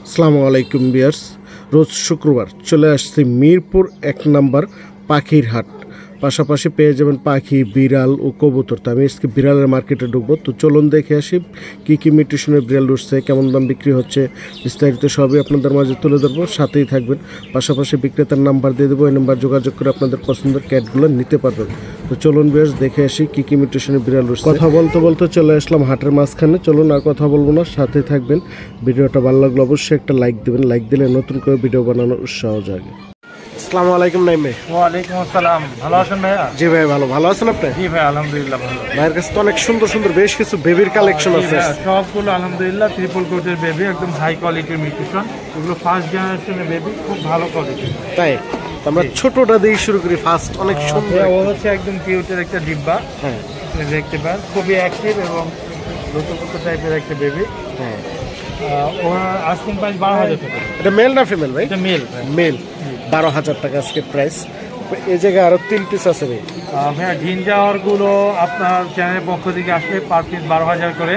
আসসালামু আলাইকুম ভিউয়ার্স, রোজ শুক্রবার চলে আসছে মিরপুর 1 নম্বর পাখির হাট। পাশাপাশি পেয়ে যাবেন পাখি, বিড়াল ও কবুতর। তো আমি আজকে বিড়ালের মার্কেটে ঢুকবো, তো চলুন দেখে আসি কী কী মিউটেশনের বিড়াল উঠছে, কেমন দাম বিক্রি হচ্ছে, বিস্তারিত সবই আপনাদের মাঝে তুলে ধরবো, সাথেই থাকবেন। পাশাপাশি বিক্রেতার নাম্বার দিয়ে দেবো, এই নাম্বার যোগাযোগ করে আপনাদের পছন্দের ক্যাটগুলো নিতে পারবেন। তো চলুন ভিউয়ার্স দেখে আসি কী কী মিউটেশনের বিড়াল উঠছে। কথা বলতে বলতে চলে আসলাম হাটের মাঝখানে। চলুন আর কথা বলবো না, সাথেই থাকবেন। ভিডিওটা ভালো লাগলে অবশ্যই একটা লাইক দেবেন, লাইক দিলে নতুন করে ভিডিও বানানোর উৎসাহ জাগে। আসসালামু আলাইকুম নাইম ভাই। ওয়ালাইকুম আসসালাম, ভালো আছেন ভাইয়া? জি ভাই ভালো আছেন আপনি? জি ভাই আলহামদুলিল্লাহ ভালো। ভাইয়ের কাছে তো অনেক সুন্দর সুন্দর বেশ কিছু বেবির কালেকশন আছে। সবগুলো আলহামদুলিল্লাহ ট্রিপল কোটের বেবি, একদম হাই কোয়ালিটির মিউটেশন। এগুলো ফার্স্ট জেনারেশনের বেবি, খুব ভালো কোয়ালিটি। তাই আমরা ছোটটা দিয়ে শুরু করি। ফার্স্ট অনেক সুন্দর, ও হচ্ছে একদম কিউটের একটা ডিব্বা। হ্যাঁ দেখতে পান খুবই অ্যাক্টিভ এবং লুতুপুতু টাইপের একটা বেবি। হ্যাঁ, ওর আস্কিং প্রাইস 12,000 টাকা। এটা মেল না ফিমেল ভাই? এটা মেল। মেল 12,000 টাকা আজকে প্রাইস। এই জায়গায় আরো 3 পিস আছে ভাই। ভাইয়া জিঞ্জার গুলো আপনার চ্যানেলের পক্ষ থেকে আসলে পার পিস 12,000 করে।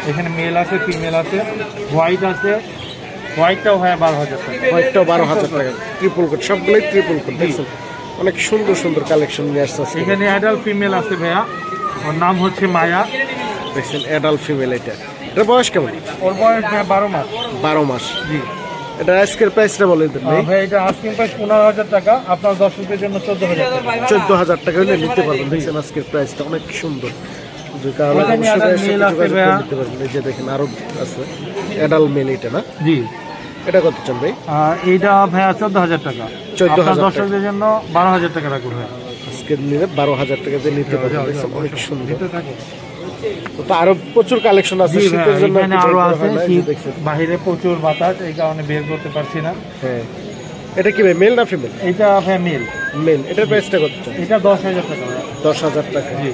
এখানে মেল আছে, ফিমেল আছে, হোয়াইট আছে। হোয়াইটটাও হয় 12,000 টাকা। হোয়াইটটাও 12,000 টাকা, ট্রিপল কোট, সবগুলোই ট্রিপল কোট। দেখছেন অনেক সুন্দর সুন্দর কালেকশন নিয়ে আসছে। এখানে অ্যাডাল্ট ফিমেল আছে ভাইয়া, ওর নাম হচ্ছে মায়া। দেখছেন অ্যাডাল্ট ফিমেল। এটা বয়স কেমন? ওর বয়স 12 মাস। 12 মাস। জি। এটা আজকের প্রাইসটা বলে দিন ভাই। ভাই এটা আস্কিং প্রাইস 15,000 টাকা, আপনার দর্শকদের জন্য 14,000 টাকা। 14,000 টাকা হলে নিতে পারবেন। দেখছেন আজকের প্রাইসটা অনেক সুন্দর। দেখেন আরো আছে অ্যাডাল্ট মেল। এটা না? জি। এটা কত চান ভাই? এইটা ভাইয়া 14,000 টাকা। 14,000 দর্শকদের জন্য 12,000 টাকা রাখবো ভাই। আজকে নিলে 12,000 টাকা দিয়ে নিতে পারবেন। অনেক সুন্দর। তো আরো প্রচুর কালেকশন আছে শীতের জন্য। আরো আছে, বাইরে প্রচুর বাতাস, এই কারণে বের করতে পারছি না। হ্যাঁ, এটা কি ভাই মেল না ফিমেল? এটা ভাই মেল। মেল। এটার প্রাইসটা কত চান? এটা 10,000 টাকা। 10,000 টাকা। জি।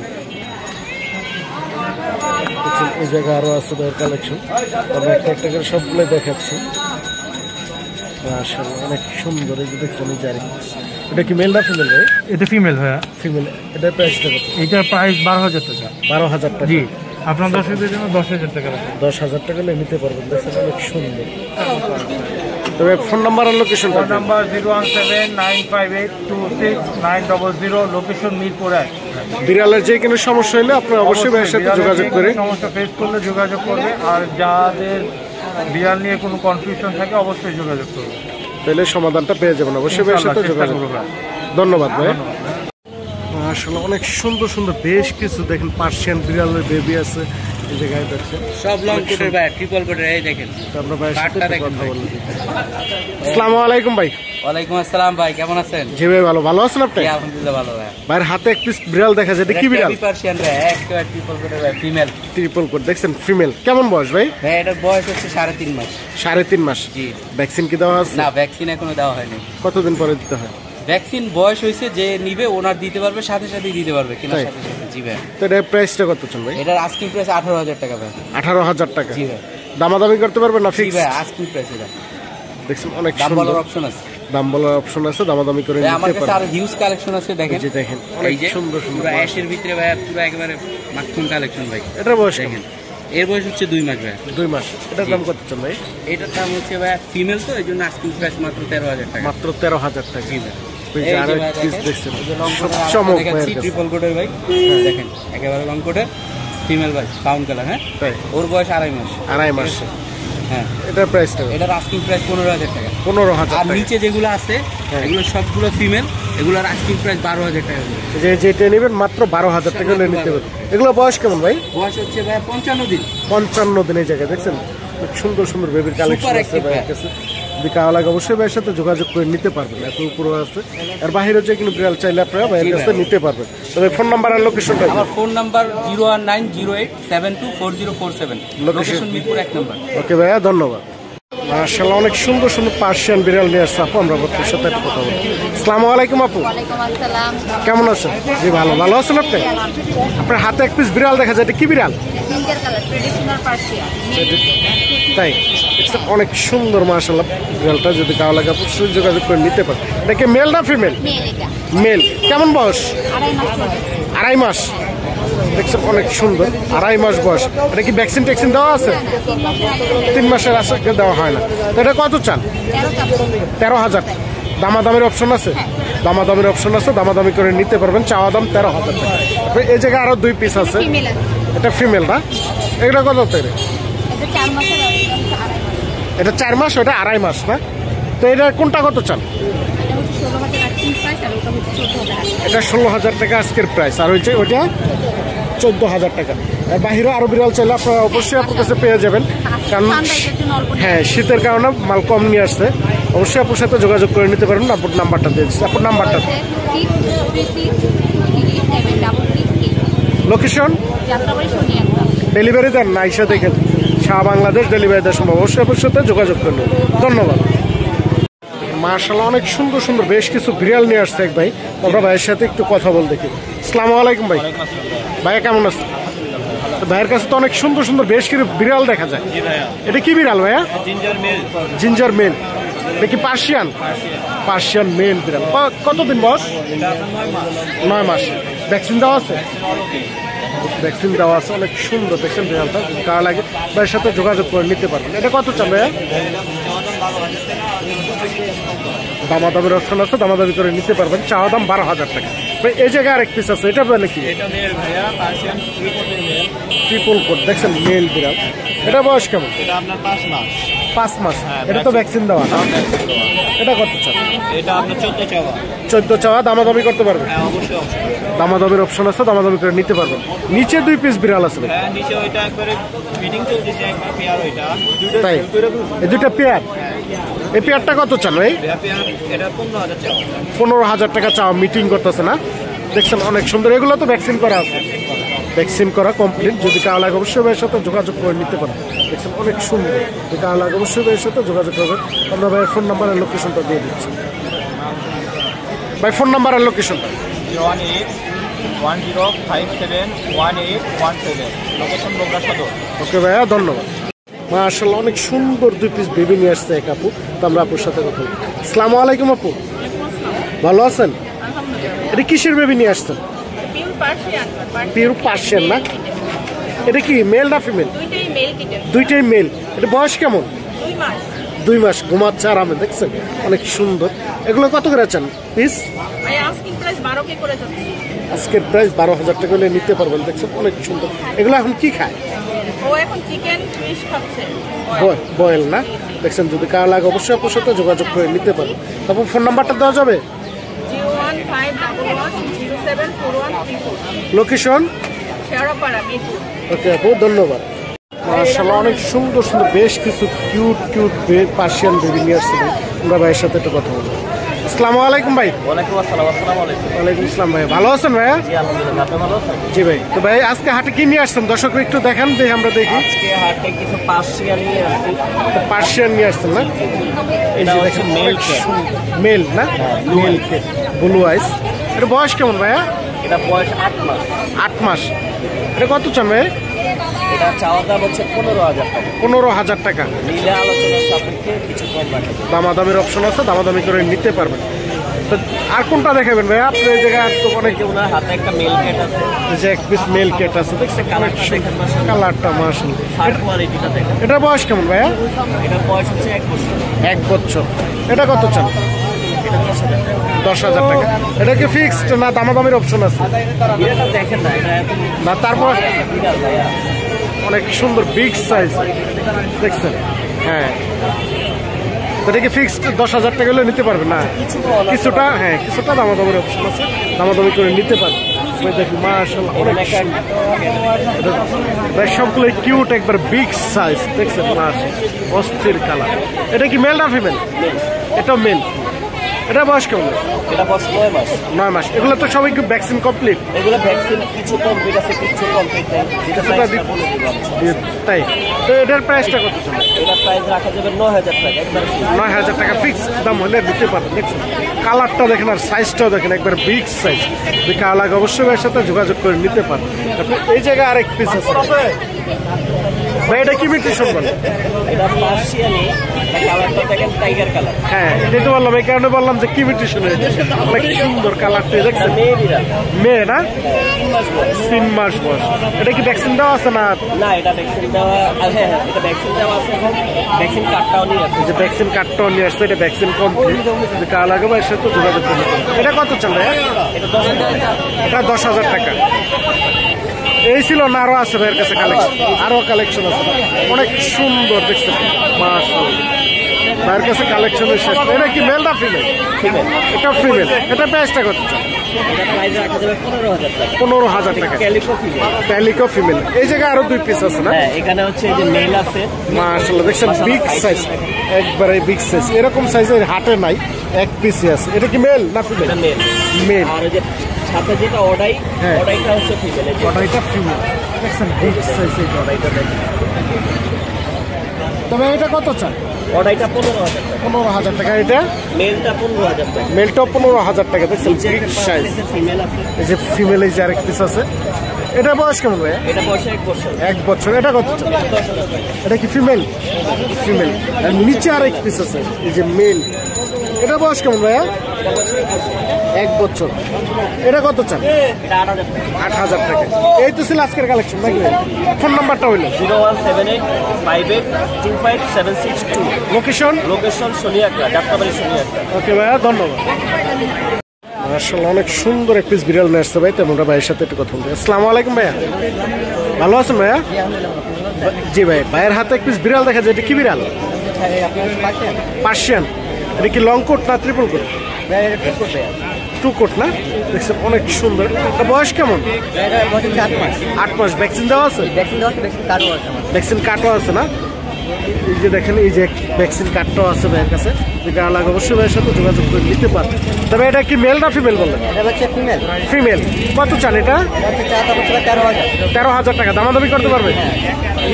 এই জায়গায় আরো আছে ভাইয়ের কালেকশন, আমরা একটা একটা করে সবগুলো দেখাচ্ছি। আসলে অনেক সুন্দর। এই যে দেখছেন এই জারি, এটা কি মেল না ফিমেল ভাই? এটা ফিমেল ভাইয়া। ফিমেল। এটার প্রাইসটা কত? এটার প্রাইস 12,000 টাকা। 12,000 টাকা। জি। আপনার দর্শকদের জন্য 10,000 টাকা রাখবো। 10,000 টাকা হলে নিতে পারবেন। দেখছেন অনেক সুন্দর। তবে ফোন নাম্বার আর location? Phone number 01795826900, location Mirpur 1। বিড়ালের যে কোনো সমস্যা হলে আপনি অবশ্যই ভাইয়ের সাথে যোগাযোগ করে সমস্যা ফেস করলে যোগাযোগ করবে, আর যাদের বিড়াল নিয়ে কোনো কনফিউশন থাকে অবশ্যই যোগাযোগ করবে, তাহলে সমাধানটা পেয়ে যাবেন। অবশ্যই ভাইয়ের সাথে যোগাযোগ করবেন। ধন্যবাদ ভাই। আসলে অনেক সুন্দর সুন্দর বেশ কিছু দেখেন পার্সিয়ান বিড়ালের বেবি আছে এই জায়গায়। দেখছেন সব লং কোটের ভাই, ট্রিপল কোটের। এই দেখেন আমরা ভাইয়ের সাথে কথা বলবো। আসসালামু আলাইকুম ভাই। ওয়ালাইকুম আসসালাম ভাই, কেমন আছেন? জি ভাই ভালো আছেন আপনি? আলহামদুলিল্লাহ ভালো ভাই। ভাইয়ের হাতে এক পিস বিড়াল দেখা যায়, এটা কি বিড়াল? পার্সিয়ান ভাই, একটা ট্রিপল কোটের ভাই, ফিমেল। Triple coat. দেখছেন ফিমেল। কেমন বয়স ভাই? ভাই এটার বয়স হচ্ছে 3.5 মাস। 3.5 মাস। জি। ভ্যাকসিন কি দেওয়া আছে? না, ভ্যাকসিন এখনো দেওয়া হয়নি। কতদিন পরে দিতে হয়? ভ্যাকসিন বয়স হয়েছে, যে নিবে ওনার দিতে পারবে, সাথে সাথেই দিতে পারবে কিনা সাথে সাথে। জি ভাই। তো এটার প্রাইসটা কত চান ভাই? এটার আস্কিং প্রাইস 18,000 টাকা ভাই। 18,000 টাকা। জি ভাই। দামাদামি করতে পারবেন না? জি ফিক্স ভাই, আস্কিং প্রাইস এটা। দেখছেন অনেক দাম সুন্দর। বলার অপশন আছে। দাম বলার অপশন আছে, দামাদামি করে আমার নিতে কাছে পারবেন। আরো হিউজ কালেকশন আছে, দেখেন। এই যে দেখেন অনেক সুন্দর সুন্দর। পুরো অ্যাশের ভিতরে ভাই, পুরো একেবারে মাখন কালেকশন ভাই। এটার বয়স দেখেন, এর বয়স হচ্ছে 2 মাস ভাই। 2 মাস। এটার দাম কত চান ভাই? এটার দাম হচ্ছে ভাই ফিমেল, তো এই জন্য আস্কিং প্রাইস মাত্র 13,000 টাকা। মাত্র 13,000 টাকা। জি ভাই। এই যে আরো পিস দেখছেন চমক ভাই, ট্রিপল কোটের ভাই। দেখেন একেবারে লং কোটের ফিমেল ভাই, ব্রাউন কালার। হ্যাঁ, তাই ওর বয়স 2.5 মাস। 2.5 মাস। হ্যাঁ, এটার প্রাইসটা? এটার আস্কিং প্রাইস 15,000 টাকা। 15,000 আর টাকা। নিচে যেগুলো আছে এগুলো সবগুলো ফিমেল, এগুলোর আস্কিং প্রাইস 12,000 টাকা। যে যেটা নেবেন মাত্র 12,000 টাকা হলে নিতে পারবেন। এগুলো বয়স কেমন ভাই? বয়স হচ্ছে ভাই 55 দিন। 55 দিন। এই জায়গায় দেখছেন সুন্দর সুন্দর বেবির কালেকশন আছে ভাইয়ের কাছে। যদি কারো লাগে অবশ্যই ভাইয়ের সাথে যোগাযোগ করে নিতে পারবেন। এত উপরে আছে। আর বাইরে যে কোনো বিড়াল চাইলে আপনারা ভাইয়ের কাছে নিতে পারবেন। তবে ফোন নাম্বার আর লোকেশনটা? আমার ফোন নাম্বার 01908724047, লোকেশন মিরপুর 1 নম্বর। ওকে ভাইয়া, ধন্যবাদ। মাশাআল্লাহ অনেক সুন্দর সুন্দর পার্সিয়ান বিড়াল নিয়ে আসছে আপু। আমরা আপনার সাথে একটা কথা বলি। আসসালামু আলাইকুম আপু। ওয়ালাইকুম আসসালাম। কেমন আছেন? জি ভালো আছেন আপনি? আপনার হাতে এক পিস বিড়াল দেখা যায়, এটা কি বিড়াল? Ginger colour, traditional Persian. তাই অনেক সুন্দর মাশাআল্লাহ বিড়ালটা। যদি কারো লাগে অবশ্যই যোগাযোগ করে নিতে পারেন। এটা কি মেল না ফিমেল? মেল। এটা মেল। কেমন বয়স? 2.5 মাস। 2.5 মাস। দেখছেন অনেক সুন্দর, 2.5 মাস বয়স। এটা কি ভ্যাকসিন ট্যাকসিন দেওয়া আছে? 3 মাসের আজকে দেওয়া হয় না। তো এটা কত চান? 13,000। দামাদামির অপশন আছে? দামাদামির অপশন আছে, দামাদামি করে নিতে পারবেন। চাওয়া দাম 13,000 টাকা। এই জায়গায় আরো 2 পিস আছে। এটা ফিমেল না? এগুলো কত থেকে? এটা 4 মাস, ওটা 2.5 মাস না? তো এটা কোনটা কত চান? এটা 16,000 টাকা আজকের প্রাইস, আর হচ্ছে ওইটা 14,000 টাকা। বাহিরে আরো বিড়াল চাইলে আপনারা অবশ্যই আপনার কাছে পেয়ে যাবেন, কারণ হ্যাঁ শীতের কারণে মাল কম নিয়ে আসছে। অবশ্যই আপনার সাথে যোগাযোগ করে নিতে পারেন। আপনার নাম্বারটা দিয়ে দিচ্ছি, আপনার নাম্বারটা। লোকেশন ডেলিভারি দেন না? এসে দেখেন সারা বাংলাদেশ ডেলিভারি দেওয়ার সম্ভব। অবশ্যই আপনার সাথে যোগাযোগ করবেন। ধন্যবাদ। মাশাআল্লাহ অনেক সুন্দর সুন্দর বেশ কিছু বিড়াল নিয়ে আসছে এক ভাই। আমরা ভাইয়ের সাথে একটু কথা বল দেখি। আসসালামু আলাইকুম ভাই। ভাইয়া কেমন আছেন? ভাইয়ের কাছে তো অনেক সুন্দর সুন্দর বেশ কিছু বিড়াল দেখা যায়। এটা কি বিড়াল ভাইয়া? Ginger male. এটা কি পার্সিয়ান? পার্সিয়ান মেল বিড়াল। কতদিন বয়স? 9 মাস। ভ্যাকসিন দেওয়া আছে? ভ্যাকসিন দেওয়া আছে। অনেক সুন্দর দেখছেন বিড়ালটা, কার লাগে ভাইয়ের সাথে যোগাযোগ করে নিতে পারবেন। এটা কত চান ভাইয়া? দামাদামের অপশন আছে, দামাদামি করে নিতে পারবেন। চাওয়া দাম 12,000 টাকা। এই জায়গায় আরেক পিস আছে, এটা বলে কি? ট্রিপল কোট দেখছেন মেল বিড়াল। এটা বয়স কেমন? এটা আপনার 5 মাস। 5 মাস। এটা তো ভ্যাকসিন দেওয়া না? এটা কত চান? এটা আপনার 14 চাওয়া। 14 চাওয়া, দামাদামি করতে পারবেন? হ্যাঁ অবশ্যই অবশ্যই। দামাদামির অপশন আছে, দামাদামি করে নিতে পারবেন। নিচে 2 পিস বিড়াল আছে। হ্যাঁ নিচে ওইটা একবারে মিটিং চলতেছে, একবার পেয়ার ওইটা। তাই এই দুইটা পেয়ার। এই পেয়ারটা কত চান ভাই? পেয়ার এটা 15,000 চাওয়া। 15,000 টাকা চাওয়া, মিটিং করতেছে না? দেখছেন অনেক সুন্দর। এগুলো তো ভ্যাকসিন করা আছে, ভ্যাকসিন করা কমপ্লিট। যদি কারো লাগে অবশ্যই ভাইয়ের সাথে যোগাযোগ করে নিতে পারেন। দেখছেন অনেক সুন্দর। যদি কারো লাগে অবশ্যই ভাইয়ের সাথে যোগাযোগ করবেন। আমরা ভাইয়ের ফোন নাম্বার আর লোকেশনটা দিয়ে দিচ্ছি। ভাই ফোন নাম্বার আর লোকেশনটা। 01810571817, লোকেশন বগুড়া সদর। ওকে ভাইয়া, ধন্যবাদ। মাশাআল্লাহ অনেক সুন্দর 2 পিস বেবি নিয়ে আসছে এক আপু। তো আমরা আপুর সাথে কথা বলি। আসসালামু আলাইকুম আপু, ভালো আছেন? এটা কিসের বেবি নিয়ে আসছেন? পিওর পার্সিয়ান না? এটা কি মেল না ফিমেল? দুইটাই মেল। এটা বয়স কেমন? 2 মাস। ঘুমাচ্ছে আরামে, দেখছেন অনেক সুন্দর। এগুলো কত করে চান পিস? আজকের প্রাইস 12,000 টাকা হলে নিতে পারবেন। দেখছেন অনেক সুন্দর। এগুলো এখন কি খায়? বয়েল না? দেখছেন যদি কার লাগে অবশ্যই আপনার সাথে যোগাযোগ করে নিতে পারেন। তারপর ফোন নাম্বারটা দেওয়া যাবে? লোকেশন? ওকে আপু, ধন্যবাদ। মাশাআল্লাহ অনেক সুন্দর সুন্দর বেশ কিছু কিউট কিউট পার্সিয়ান বেবি নিয়ে আসছে। আমরা ভাইয়ের সাথে একটু কথা বলবো। আসসালামু আলাইকুম ভাই। ওয়ালাইকুম আসসালাম। আসসালামু আলাইকুম। ওয়ালাইকুম আসসালাম ভাই, ভালো আছেন ভাইয়া? জি আলহামদুলিল্লাহ, আপনি ভালো আছেন? জি ভাই। তো ভাই আজকে হাটে কি নিয়ে আসছেন দর্শক একটু দেখান, দেখি আমরা দেখি। আজকে হাটে কিছু পার্সিয়ান নিয়ে আসছি। পার্সিয়ান নিয়ে আসছেন না? এটা হচ্ছে মেল ক্যাট। মেল না? মেল ক্যাট, ব্লু আইস। এটা বয়স কেমন ভাইয়া? এটা বয়স 8 মাস। 8 মাস। এটা কত চান ভাই? এটা চাওয়া দাম হচ্ছে 15,000 টাকা। 15,000 টাকা। নিলে আলোচনার সাপেক্ষে কিছু কম রাখা যাবে। দামাদামির অপশন আছে, দামাদামি করে নিতে পারবেন। তো আর কোনটা দেখাবেন ভাই? আপনি এই জায়গায় তো অনেক ওনার হাতে একটা মেল ক্যাট আছে, যে এক পিস মেল ক্যাট আছে, দেখছেন কালারটা দেখেন মাশাআল্লাহ। কালারটা মাশাআল্লাহ। ফার কোয়ালিটিটা দেখেন। এটা বয়স কেমন ভাইয়া? এটা বয়স হচ্ছে 1 বছর। 1 বছর। এটা কত চান? এটা 10,000 টাকা। 10,000 টাকা। এটা কি ফিক্সড না দামাদামির অপশন আছে? এটা দেখেন না, এটা এত না তারপর বিরাট ভাইয়া। অনেক সুন্দর বিগ সাইজ, দেখছেন? হ্যাঁ, এটা কি ফিক্সড 10,000 টাকা হলে নিতে পারবেন না? কিছুটা, হ্যাঁ কিছুটা দামাদামির অপশন আছে, দামাদামি করে নিতে পারবেন। দেখুন মাশাআল্লাহ অনেক সুন্দর। সবগুলো কিউট, একবার বিগ সাইজ, দেখছেন মাশাআল্লাহ অস্থির কালার। এটা কি মেল না ফিমেল? এটা মেল। এটা বয়স কেমন? এটা বয়স 9 মাস। 9 মাস। এগুলো তো সবাই ভ্যাকসিন কমপ্লিট? এগুলো ভ্যাকসিন কিছু কমপ্লিট আছে, কিছু কমপ্লিট নেই। তাই তো এটার প্রাইসটা কত ছিল? এটা প্রাইস রাখা যাবে 9,000 টাকা। একবার 9,000 টাকা ফিক্স দাম হলে দিতে পারবেন। দেখছেন কালারটা দেখেন আর সাইজটাও দেখেন, একবার বিগ সাইজ। যদি কার লাগে অবশ্যই এর সাথে যোগাযোগ করে নিতে পারেন। এই জায়গায় আরেক পিস আছে ভাই, এটা কি মিউটেশন বলে? এটা পার্সিয়ানি, কালারটা কালারটা দেখেন টাইগার কালার। হ্যাঁ এটাই তো বললাম, এই কারণে বললাম যে কি মিউটেশন হয়েছে, অনেক সুন্দর কালারটা দেখছেন। মেয়ে বিড়াল, মেয়ে না, 3 মাস বয়স। 3 মাস বয়স। এটা কি ভ্যাকসিন দেওয়া আছে না? না এটা ভ্যাকসিন দেওয়া, হ্যাঁ এটা ভ্যাকসিন দেওয়া আছে এবং ভ্যাকসিন কার্ডটাও নিয়ে আছে। এই যে ভ্যাকসিন কার্ডটাও নিয়ে আসছে, এটা ভ্যাকসিন কমপ্লিট। যদি কার লাগে ভাই সে তো যোগাযোগ করতে পারে। এটা কত চলে? এটা 10,000 টাকা। এটা 10,000 টাকা। এই ছিল না, আরো আছে ভাইয়ের কাছে কালেকশন, আরো কালেকশন আছে, অনেক সুন্দর দেখছেন মাশাআল্লাহ। ভাইয়ের কাছে কালেকশনের শেষ। এটা কি মেল না ফিমেল? ফিমেল। এটা ফিমেল। এটা প্রাইসটা কত? এটা প্রাইস রাখা যাবে 15,000 টাকা। 15,000 টাকা। Calico female. Calico female. এই জায়গায় আরো 2 পিস আছে না? হ্যাঁ এখানে হচ্ছে এই যে মেল আছে। মাশাআল্লাহ দেখছেন বিগ সাইজ, একবারে বিগ সাইজ। এরকম সাইজের হাটে নাই, 1 পিসই আছে। এটা কি মেল না ফিমেল? এটা মেল। মেল। আর ওই যে সাথে যেটা অডাই, হ্যাঁ। অডাইটা হচ্ছে ফিমেল। এই যে ওটা এটা ফিমেল। দেখছেন বিগ সাইজ এই অডাইটা দেখেন। তবে এটা কত চান? অডাইটা 15,000 টাকা। 15,000 টাকা। এটা মেলটা 15,000 টাকা। মেলটাও 15,000 টাকা। দেখছেন বিগ সাইজ। ফিমেল আছে। এই যে ফিমেল, এই যে আরেক পিস আছে। এটা বয়স কেমন ভাই? এটা বয়স 1 বছর। 1 বছর। এটা কত চান? 10,000 টাকা। এটা কি ফিমেল? ফিমেল। আর নিচে আরেক পিস আছে, এই যে মেল। এটা বয়স কেমন ভাইয়া? 1 বছর। এটা কত চান? এটা 8,000 টাকা। 8,000 টাকা। এই তো ছিল আজকের কালেকশন নাকি? ফোন নাম্বারটা হইলো 0178582762। লোকেশন? লোকেশন সোনিয়াকড়া, যাত্রাবাড়ি সোনিয়াকড়া। ওকে ভাইয়া, ধন্যবাদ। আসলে অনেক সুন্দর এক পিস বিড়াল নিয়ে আসছে ভাই, তো আমরা ভাইয়ের সাথে একটু কথা বলতে। আসসালামু আলাইকুম ভাইয়া, ভালো আছেন ভাইয়া? জি ভাই, ভাইয়ের হাতে এক পিস বিড়াল দেখা যায়। এটা কি বিড়াল? পার্সিয়ান। এটা কি লং কোট না ট্রিপল কোট? 2 কোট না? দেখছেন অনেক সুন্দর। এটা বয়স কেমন? 8 মাস। ভ্যাকসিন দেওয়া আছে? ভ্যাকসিন কার্ডও আছে না? এই যে দেখেন, এই যে ভ্যাকসিন কার্ডটাও আছে ভাইয়ের কাছে। যেটা লাগে অবশ্যই ভাইয়ের সাথে যোগাযোগ করে নিতে পারবে। তবে এটা কি মেল না ফিমেল বললেন? ফিমেল। কত চান এটা? 13,000 টাকা। দামাদামি করতে পারবে?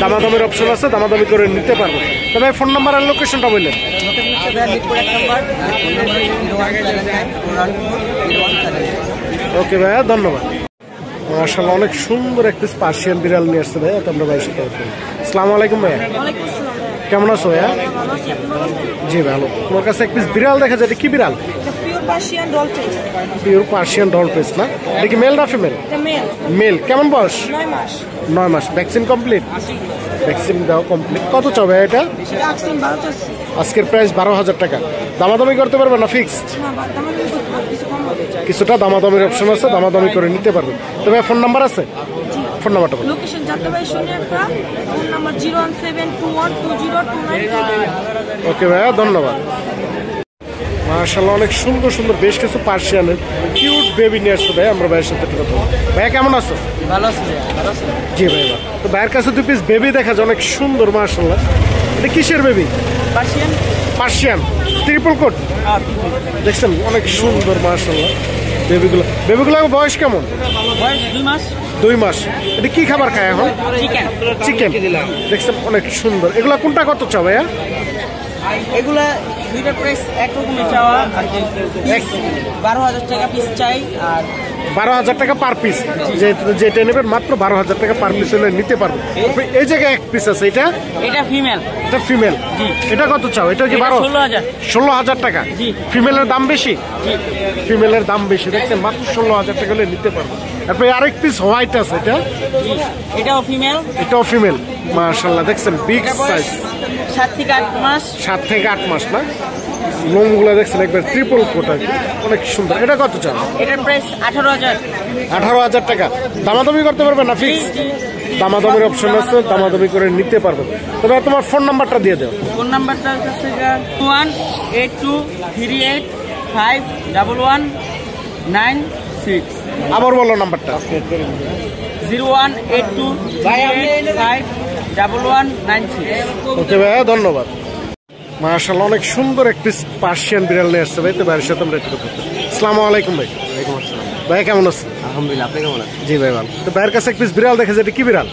দামাদামির অপশন আছে, দামাদামি করে নিতে পারবে। তবে ফোন নাম্বার আর লোকেশনটা বললেন। ওকে ভাইয়া, ধন্যবাদ। মাশাআল্লাহ অনেক সুন্দর এক পিস পার্সিয়ান বিড়াল নিয়ে আসছে ভাইয়া, তো আমরা ভাইয়ের সাথে কথা বলি। আসসালামু আলাইকুম ভাইয়া, কেমন আছো ভাইয়া? জি ভালো। তোমার কাছে এক পিস বিড়াল দেখা যায়, এটা কি বিড়াল? পিওর পার্সিয়ান ডল ফেস না? এটা কি মেল না ফিমেল? মেল। কেমন বয়স? 9 মাস। Vaccine complete? ভ্যাকসিন দেওয়া কমপ্লিট। কত চাও ভাইয়া এটা? আজকের প্রাইস 12,000 টাকা। দামাদামি করতে পারবে না ফিক্সড? কিছুটা দামাদামির অপশন আছে, দামাদামি করে নিতে পারবে। তবে ফোন নাম্বার আছে? ফোন নাম্বারটা বলুন। Location Jatrabari Soniakora, phone number 01721202922। Okay ভাইয়া, ধন্যবাদ। মাশাআল্লাহ অনেক সুন্দর সুন্দর বেশ কিছু পার্সিয়ানের কিউট বেবি নিয়ে আসছে ভাই, আমরা ভাইয়ের সাথে একটু কথা বলবো। ভাইয়া কেমন আছো? ভালো আছে ভালো আছে। জি ভাই, তো ভাইয়ের কাছে 2 পিস বেবি দেখা যায়, অনেক সুন্দর মাশাআল্লাহ। এটা কিসের baby? Persian. Persian triple coat. দেখছেন অনেক সুন্দর মাশাআল্লাহ বেবিগুলো বয়স কেমন? বয়স 2 মাস। 2 মাস। এটা কি খাবার খায় এখন? চিকেন। দেখছেন অনেক সুন্দর। এগুলা কোনটা কত চাও ভাইয়া? এগুলা দুইটা প্রাইস একরকমই চাওয়া আর কি। 12,000 টাকা পিস চাই। আর 12,000 টাকা পার পিস। যেটা নেবেন মাত্র 12,000 টাকা পার পিস হলে নিতে পারবেন। এই জায়গায় এক পিস আছে, এটা ফিমেল। এটা ফিমেল। এটা কত চাও? এটা কি 16,000। 16,000 টাকা। ফিমেলের দাম বেশি? ফিমেলের দাম বেশি। দেখছেন মাত্র 16,000 টাকা হলে নিতে পারবেন। তারপরে আরেক পিস হোয়াইট আছে, এটাও ফিমেল। এটাও ফিমেল। মাশাআল্লাহ দেখছেন বিগ সাইজ। 7 থেকে 8 মাস। 7 থেকে 8 মাস না? লোমগুলো দেখছেন একবার ট্রিপল কোট আর কি, অনেক সুন্দর। এটা কত চান? এটার প্রাইস 18,000। 18,000 টাকা। দামাদামি করতে পারবেন না ফিক্স? দামাদামির অপশন আছে, দামাদামি করে নিতে পারবেন। তবে তোমার ফোন নাম্বারটা দিয়ে দাও। ফোন নাম্বারটা হচ্ছে 2182381196। আবার বলো নাম্বারটা। 0182381196। ওকে ভাইয়া, ধন্যবাদ। মাশাআল্লাহ অনেক সুন্দর এক পিস পার্সিয়ান বিড়াল নিয়ে আসছে ভাই, তো ভাইয়ের সাথে আমরা একটু কথা বলবো। আসসালামু আলাইকুম ভাই। ওয়ালাইকুম আসসালাম। ভাই কেমন আছেন? আলহামদুলিল্লাহ, আপনি কেমন আছেন? জি ভাই ভালো। তো ভাইয়ের কাছে এক পিস বিড়াল দেখা যায়, এটা কি বিড়াল?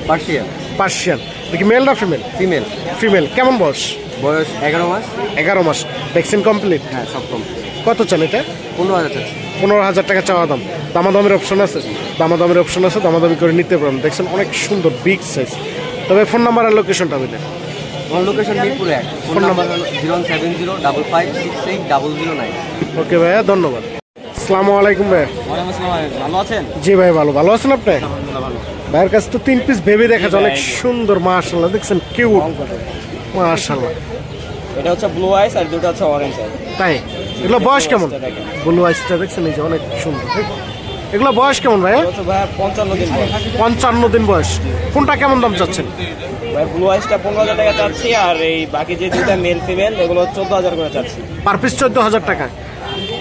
পার্সিয়ান। পার্সিয়ান। দেখি মেল না ফিমেল? ফিমেল। ফিমেল। কেমন বয়স? বয়স 11 মাস। 11 মাস। Vaccine complete? হ্যাঁ সব কম। কত চান এটা? 15,000 টাকা। 15,000 টাকা চাওয়া দাম। দামাদামির অপশন আছে, দামাদামির অপশন আছে, দামাদামি করে নিতে পারেন। দেখছেন অনেক সুন্দর বিগ সাইজ। তবে ফোন নাম্বার আর লোকেশনটা বললেন। আমার লোকেশন মিরপুর 1, ফোন নাম্বার হলো 07055668009। ওকে ভাইয়া, ধন্যবাদ। আসসালামু আলাইকুম ভাইয়া। ওয়ালাইকুম আসসালাম, ভালো আছেন? জি ভাই, ভালো ভালো আছেন আপনি? আলহামদুলিল্লাহ ভালো। ভাইয়ের কাছে তো 3 পিস বেবি দেখা যায়, অনেক সুন্দর মাশাআল্লাহ, দেখছেন কিউট মাশাআল্লাহ। এটা হচ্ছে ব্লু আইস আর দুটো হচ্ছে অরেঞ্জ আইস। তাই এগুলো বয়স কেমন? ব্লু আইসটা দেখছেন, এই যে অনেক সুন্দর। এগুলো বয়স কেমন ভাইয়া? হচ্ছে ভাই 55 দিন বয়স। 55 দিন বয়স। কোনটা কেমন দাম চাচ্ছেন? ভাই ব্লু আইসটা 15,000 টাকা চাচ্ছি, আর এই বাকি যে দুটো মেল ফিমেল এগুলো 14,000 করে চাচ্ছি। পার পিস 14,000 টাকা।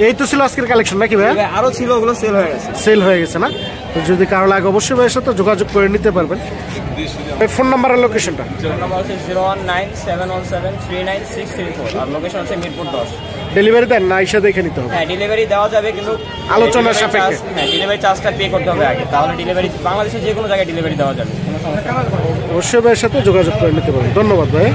এই তো ছিল আজকের কালেকশন নাকি ভাইয়া? ভাই আরো ছিল, ওগুলো সেল হয়ে গেছে। সেল হয়ে গেছে না? তো যদি কারো লাগে অবশ্যই ভাইয়ের সাথে যোগাযোগ করে নিতে পারবেন। ফোন নাম্বার আর লোকেশনটা? ফোন নাম্বার হচ্ছে 01971173964 আর লোকেশন হচ্ছে মিরপুর 10। ডেলিভারি দেন না আইসা দেখে নিতে হবে? হ্যাঁ ডেলিভারি দেওয়া যাবে, কিন্তু আলোচনার delivery সাপেক্ষে। charge- হ্যাঁ ডেলিভারি চার্জটা পে করতে হবে আগে, তাহলে ডেলিভারি বাংলাদেশের যে কোনো জায়গায় ডেলিভারি দেওয়া যাবে, কোনো সমস্যা নেই। অবশ্যই ভাইয়ের সাথে যোগাযোগ করে নিতে পারবেন। ধন্যবাদ ভাই।